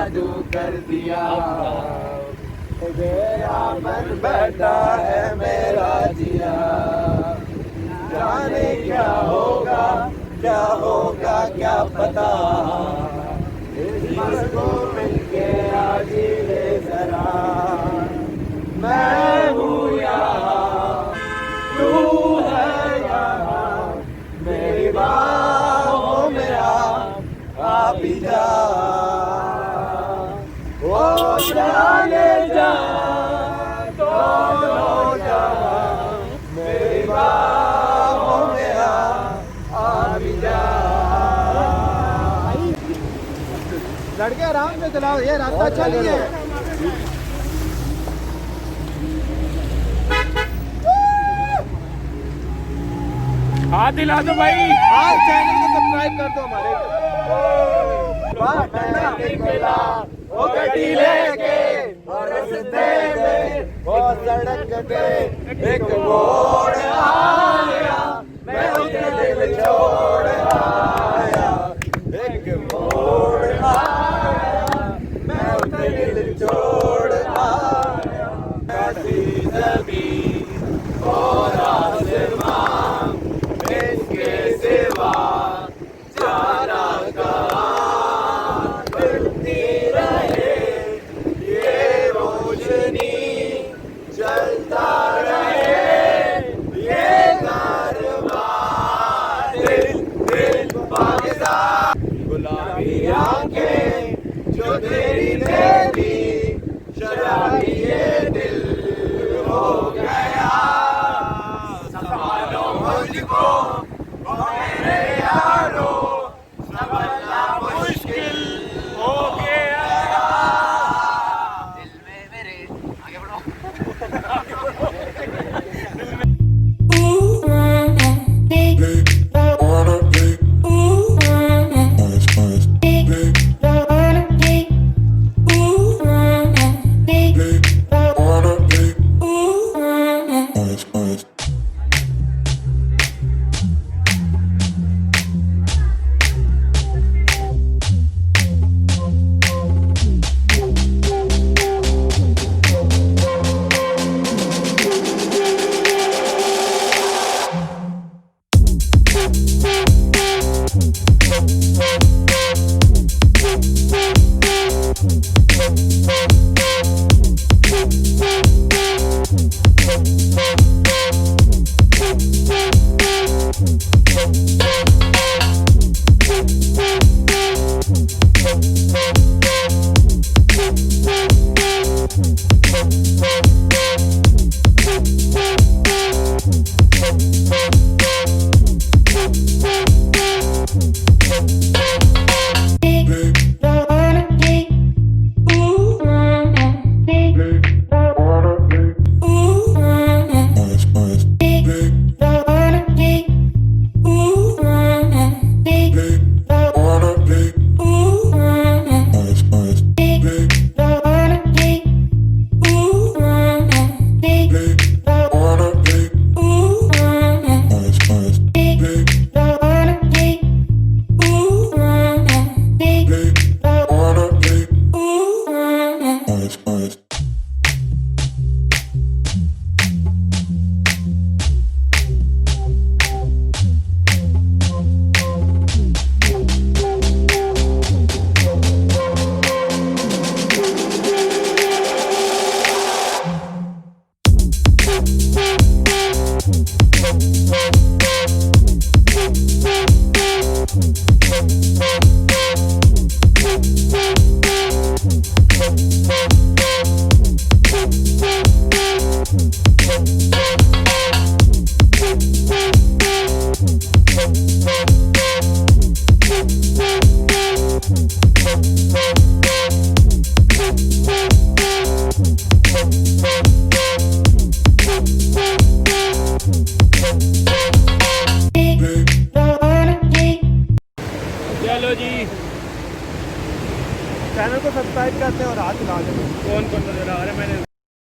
जादू कर दिया, तेरा बन बैठा है मेरा जिया, जाने क्या होगा क्या पता, इस को मिलके आज ले जरा, मैं हूँ यहाँ तू है यहाँ, मेरी बाहों में आ भी जा, ओ जाने जा तो जा, मेरी बाहों में आ भी जा। लड़के आराम से चलाओ, ये रास्ता अच्छा नहीं है। हाथ दिला दो भाई, आज चैनल को सब्सक्राइब कर दो हमारे। वो गड्डी लेके और रस्ते में वो सड़क पे एक मोड़ आया, मैं उसका दिल छोड़ आया, एक मोड़ आया, मैं उसका दिल छोड़ आया, काशी ज़मीन और आसमां इसके सिवा जाना कहाँ, मिलती रहे ये रोशनी, चलता रहे ये कारवां, दिल पाकिस्तान, गुलाबी आंखें जो तेरी मेरी, शराबी ये दिल हो गया, संभालो मुझको मेरे यारो, संभलना मुश्किल हो गया, दिल में मेरे आगे बढ़ो। चलो जी, चैनल को सब्सक्राइब करते हैं और हाथ हिला दें। कौन कौन सा जला रहा है मैंने